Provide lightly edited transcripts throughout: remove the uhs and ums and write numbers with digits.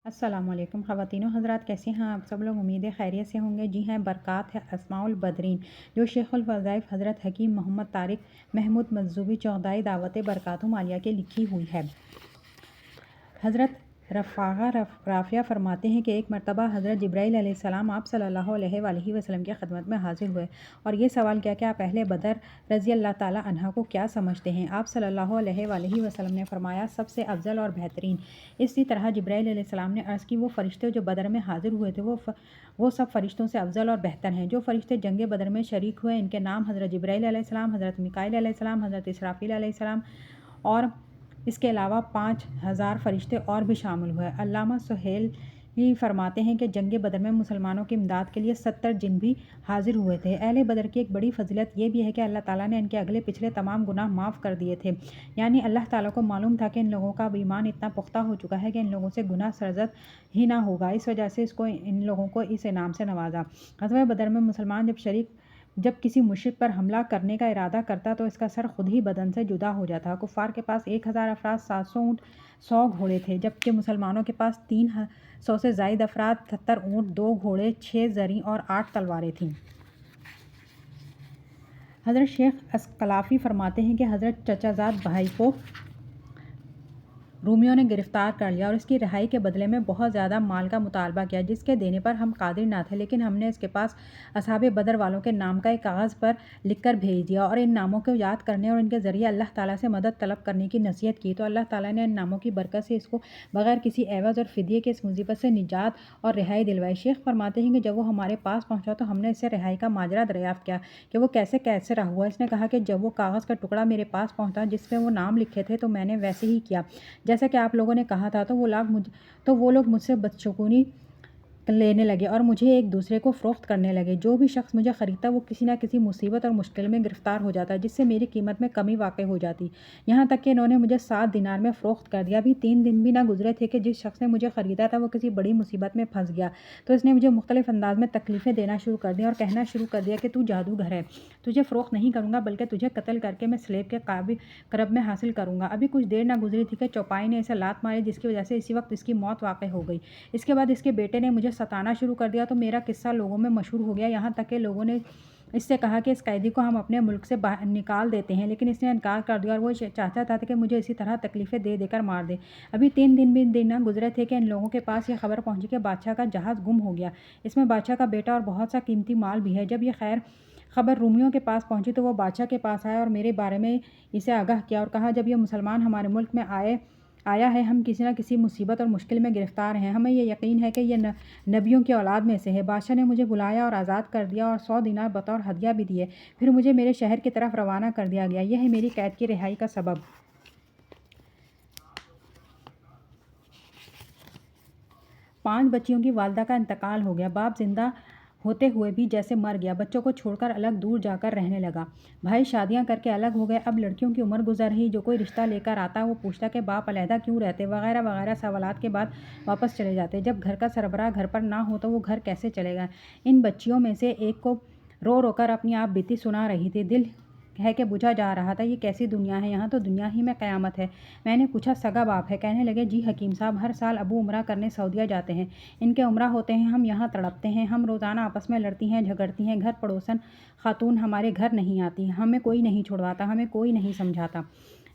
السلام علیکم خواتین و حضرات، کیسے ہیں آپ سب لوگ؟ امید ہے خیریت سے ہوں گے۔ جی ہیں، برکات ہے اسماء البدرین جو شیخ الوظائف حضرت حکیم محمد طارق محمود مجذوبی چوہدائی دعوت برکاتہم عالیہ کی لکھی ہوئی ہے۔ حضرت رافعہ فرماتے ہیں کہ ایک مرتبہ حضرت جبرائیل علیہ السلام آپ صلی اللہ علیہ وآلہ وسلم کی خدمت میں حاضر ہوئے اور یہ سوال کیا کہ آپ اہل بدر رضی اللہ تعالیٰ عنہ کو کیا سمجھتے ہیں؟ آپ صلی اللہ علیہ وآلہ وسلم نے فرمایا، سب سے افضل اور بہترین۔ اسی طرح جبرائیل علیہ السلام نے عرض کی، وہ فرشتے جو بدر میں حاضر ہوئے تھے وہ سب فرشتوں سے افضل اور بہتر ہیں۔ جو فرشتے جنگ بدر میں شریک ہوئے ان کے نام حضرت جبرائیل علیہ السلام، حضرت میکائیل علیہ السلام، حضرت اسرافیل علیہ السلام اور اس کے علاوہ 5000 فرشتے اور بھی شامل ہوئے۔ علامہ سہیلی فرماتے ہیں کہ جنگ بدر میں مسلمانوں کی امداد کے لیے 70 جن بھی حاضر ہوئے تھے۔ اہل بدر کی ایک بڑی فضیلت یہ بھی ہے کہ اللہ تعالیٰ نے ان کے اگلے پچھلے تمام گناہ معاف کر دیے تھے، یعنی اللہ تعالیٰ کو معلوم تھا کہ ان لوگوں کا ایمان اتنا پختہ ہو چکا ہے کہ ان لوگوں سے گناہ سرزد ہی نہ ہوگا، اس وجہ سے ان لوگوں کو اس انعام سے نوازا۔ غزوہ بدر میں مسلمان جب کسی مشرک پر حملہ کرنے کا ارادہ کرتا تو اس کا سر خود ہی بدن سے جدا ہو جاتا۔ کفار کے پاس 1000 افراد، 700 اونٹ، 100 گھوڑے تھے، جبکہ مسلمانوں کے پاس 300 سے زائد افراد، 70 اونٹ، 2 گھوڑے، 6 زریں اور 8 تلواریں تھیں۔ حضرت شیخ اسقلافی فرماتے ہیں کہ حضرت چچا زاد بھائی کو رومیوں نے گرفتار کر لیا اور اس کی رہائی کے بدلے میں بہت زیادہ مال کا مطالبہ کیا، جس کے دینے پر ہم قادر نہ تھے، لیکن ہم نے اس کے پاس اصحاب بدر والوں کے نام کا ایک کاغذ پر لکھ کر بھیج دیا اور ان ناموں کو یاد کرنے اور ان کے ذریعے اللہ تعالیٰ سے مدد طلب کرنے کی نصیحت کی، تو اللہ تعالیٰ نے ان ناموں کی برکت سے اس کو بغیر کسی عوض اور فدیے کے اس مصیبت سے نجات اور رہائی دلوائی۔ شیخ فرماتے ہیں کہ جب وہ ہمارے پاس پہنچا تو ہم نے اس سے رہائی کا ماجرا دریافت کیا کہ وہ کیسے قید سے رہا ہوا۔ اس نے کہا کہ جب وہ کاغذ کا ٹکڑا میرے پاس پہنچا جس پہ وہ نام لکھے تھے تو میں نے ویسے ہی کیا جیسا کہ آپ لوگوں نے کہا تھا، تو وہ لوگ مجھ سے بدشگونی لینے لگے اور مجھے ایک دوسرے کو فروخت کرنے لگے۔ جو بھی شخص مجھے خریدتا وہ کسی نہ کسی مصیبت اور مشکل میں گرفتار ہو جاتا، جس سے میری قیمت میں کمی واقع ہو جاتی، یہاں تک کہ انہوں نے مجھے 7 دینار میں فروخت کر دیا۔ ابھی 3 دن بھی نہ گزرے تھے کہ جس شخص نے مجھے خریدا تھا وہ کسی بڑی مصیبت میں پھنس گیا، تو اس نے مجھے مختلف انداز میں تکلیفیں دینا شروع کر دیں اور کہنا شروع کر دیا کہ تو جادوگر ہے، تجھے فروخت نہیں کروں گا بلکہ تجھے قتل کر کے میں سلیب کے قرب میں حاصل کروں گا۔ ابھی کچھ دیر نہ گزری تھی کہ چوپائی نے اسے لات ماری، جس کی وجہ سے اسی وقت اس کی موت واقع ہو گئی۔ اس کے بعد اس کے بیٹے نے مجھے ستانا شروع کر دیا تو میرا قصہ لوگوں میں مشہور ہو گیا، یہاں تک کہ لوگوں نے اس سے کہا کہ اس قیدی کو ہم اپنے ملک سے باہر نکال دیتے ہیں، لیکن اس نے انکار کر دیا اور وہ چاہتا تھا کہ مجھے اسی طرح تکلیفیں دے کر مار دے۔ ابھی 3 دن بھی نہ گزرے تھے کہ ان لوگوں کے پاس یہ خبر پہنچی کہ بادشاہ کا جہاز گم ہو گیا، اس میں بادشاہ کا بیٹا اور بہت سا قیمتی مال بھی ہے۔ جب یہ خبر رومیوں کے پاس پہنچی تو وہ بادشاہ کے پاس آیا اور میرے بارے میں اسے آگاہ کیا اور کہا، جب یہ مسلمان ہمارے ملک میں آیا ہے، ہم کسی نہ کسی مصیبت اور مشکل میں گرفتار ہیں، ہمیں یہ یقین ہے کہ یہ نبیوں کی اولاد میں سے ہے۔ بادشاہ نے مجھے بلایا اور آزاد کر دیا اور 100 دینار بطور ہدیہ بھی دیے، پھر مجھے میرے شہر کی طرف روانہ کر دیا گیا۔ یہ ہے میری قید کی رہائی کا سبب۔ 5 بچیوں کی والدہ کا انتقال ہو گیا، باپ زندہ ہوتے ہوئے بھی جیسے مر گیا، بچوں کو چھوڑ کر الگ دور جا کر رہنے لگا، بھائی شادیاں کر کے الگ ہو گئے، اب لڑکیوں کی عمر گزر رہی، جو کوئی رشتہ لے کر آتا وہ پوچھتا کہ باپ علیحدہ کیوں رہتے، وغیرہ وغیرہ سوالات کے بعد واپس چلے جاتے۔ جب گھر کا سربراہ گھر پر نہ ہو تو وہ گھر کیسے چلے گا؟ ان بچیوں میں سے ایک کو رو رو کر اپنی آپ بیتی سنا رہی تھی، دل ہے کہ بجھا جا رہا تھا، یہ کیسی دنیا ہے، یہاں تو دنیا ہی میں قیامت ہے۔ میں نے پوچھا، سگا باپ ہے؟ کہنے لگے، جی حکیم صاحب، ہر سال ابو عمرہ کرنے سعودیہ جاتے ہیں، ان کے عمرہ ہوتے ہیں، ہم یہاں تڑپتے ہیں، ہم روزانہ آپس میں لڑتی ہیں، جھگڑتی ہیں، گھر پڑوسن خاتون ہمارے گھر نہیں آتی، ہمیں کوئی نہیں چھڑواتا، ہمیں کوئی نہیں سمجھاتا۔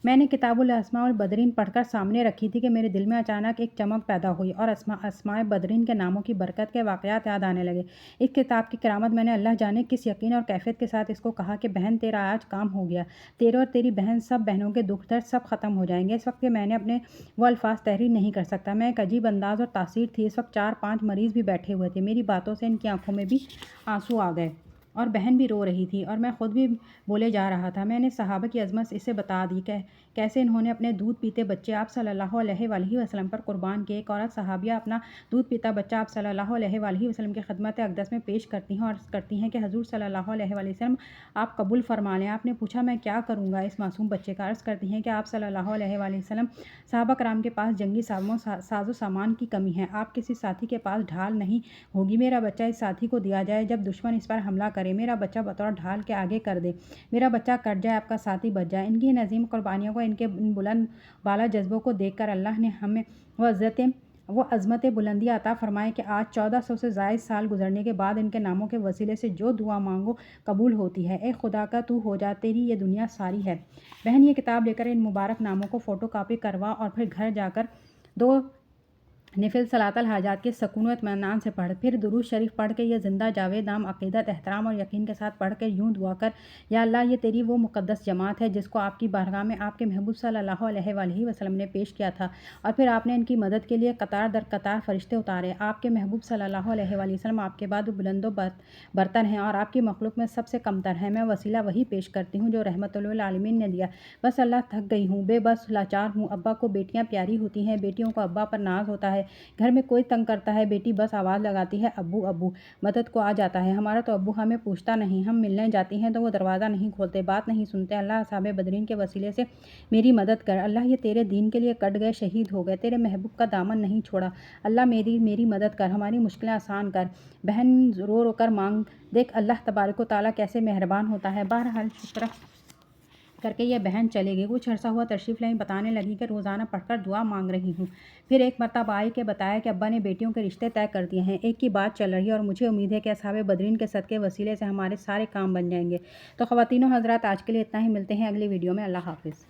میں نے کتاب الاسماء البدرین پڑھ کر سامنے رکھی تھی کہ میرے دل میں اچانک ایک چمک پیدا ہوئی اور اسماء بدرین کے ناموں کی برکت کے واقعات یاد آنے لگے۔ اس کتاب کی کرامت میں نے اللہ جانے کس یقین اور کیفیت کے ساتھ اس کو کہا کہ بہن تیرا آج کام ہو گیا، تیرے اور تیری بہن سب بہنوں کے دکھ درد سب ختم ہو جائیں گے۔ اس وقت کہ میں نے اپنے وہ الفاظ تحریر نہیں کر سکتا، میں ایک عجیب انداز اور تاثیر تھی، اس وقت 4-5 مریض بھی بیٹھے ہوئے تھے، میری باتوں سے ان کی آنکھوں میں بھی آنسو آ گئے اور بہن بھی رو رہی تھی اور میں خود بھی بولے جا رہا تھا۔ میں نے صحابہ کی عظمت اسے بتا دی کہ کیسے انہوں نے اپنے دودھ پیتے بچے آپ صلی اللہ علیہ وآلہ وسلم پر قربان کیے۔ ایک عورت صحابیہ اپنا دودھ پیتا بچہ آپ صلی اللہ علیہ وآلہ وسلم کی خدمت اقدس میں پیش کرتی ہیں اور عرض کرتی ہیں کہ حضور صلی اللہ علیہ وآلہ وسلم آپ قبول فرما لیں۔ آپ نے پوچھا، میں کیا کروں گا اس معصوم بچے کا؟ عرض کرتی ہیں کہ آپ صلی اللہ علیہ وآلہ وسلم، صحابہ کرام کے پاس جنگی ساز و سامان کی کمی ہے، آپ کسی ساتھی کے پاس ڈھال نہیں ہوگی، میرا بچہ اس ساتھی کو دیا جائے، جب دشمن اس پر حملہ کرے میرا بچہ بطور ڈھال کے آگے کر دے، میرا بچہ کٹ جائے، آپ کا ساتھی بچ جائے۔ ان کی ان عظیم قربانیوں کو، ان کے ان بلند بالا جذبوں کو دیکھ کر اللہ نے ہمیں وہ عزتیں وہ عظمت بلندی عطا فرمائے کہ آج 1400 سے زائد سال گزرنے کے بعد ان کے ناموں کے وسیلے سے جو دعا مانگو قبول ہوتی ہے۔ اے خدا کا تو ہو جا، تیری یہ دنیا ساری ہے۔ بہن یہ کتاب لے کر ان مبارک ناموں کو فوٹو کاپی کروا اور پھر گھر جا کر 2 نفل صلاۃ الحاجات کے سکون و اطمینان سے پڑھ، پھر درود شریف پڑھ کے یہ زندہ جاوید نام عقیدت، احترام اور یقین کے ساتھ پڑھ کے یوں دعا کر، یا اللہ یہ تیری وہ مقدس جماعت ہے جس کو آپ کی بارگاہ میں آپ کے محبوب صلی اللہ علیہ وآلہ وسلم نے پیش کیا تھا، اور پھر آپ نے ان کی مدد کے لیے قطار در قطار فرشتے اتارے۔ آپ کے محبوب صلی اللہ علیہ وآلہ وسلم آپ کے بعد بلند و برتر ہیں اور آپ کی مخلوق میں سب سے کمتر ہیں۔ میں وسیلہ وہی پیش کرتی ہوں جو رحمت للعالمین نے دیا۔ بس اللہ تھک گئی ہوں، بے بس لاچار ہوں۔ ابا کو بیٹیاں پیاری ہوتی ہیں، بیٹیوں کو ابا پر ناز ہوتا ہے۔ گھر میں کوئی تنگ کرتا ہے، بیٹی بس آواز لگاتی ہے ابو ابو، مدد کو آ جاتا ہے۔ ہمارا تو ابو ہمیں پوچھتا نہیں، ہم ملنے جاتی ہیں تو وہ دروازہ نہیں کھولتے، بات نہیں سنتے۔ اللہ اصحاب بدرین کے وسیلے سے میری مدد کر، اللہ یہ تیرے دین کے لیے کٹ گئے، شہید ہو گئے، تیرے محبوب کا دامن نہیں چھوڑا، اللہ میری مدد کر، ہماری مشکلیں آسان کر۔ بہن رو رو کر مانگ دیکھ اللہ تبارک و تعالیٰ کیسے مہربان ہوتا ہے۔ بہرحال شکر کر کے یہ بہن چلے گئی۔ کچھ عرصہ ہوا تشریف لائی، بتانے لگی کہ روزانہ پڑھ کر دعا مانگ رہی ہوں۔ پھر ایک مرتبہ آئی کہ بتایا کہ ابا نے بیٹیوں کے رشتے طے کر دیے ہیں، ایک کی بات چل رہی ہے اور مجھے امید ہے کہ اصحاب بدرین کے صدقے وسیلے سے ہمارے سارے کام بن جائیں گے۔ تو خواتین و حضرات آج کے لیے اتنا ہی، ملتے ہیں اگلی ویڈیو میں۔ اللہ حافظ۔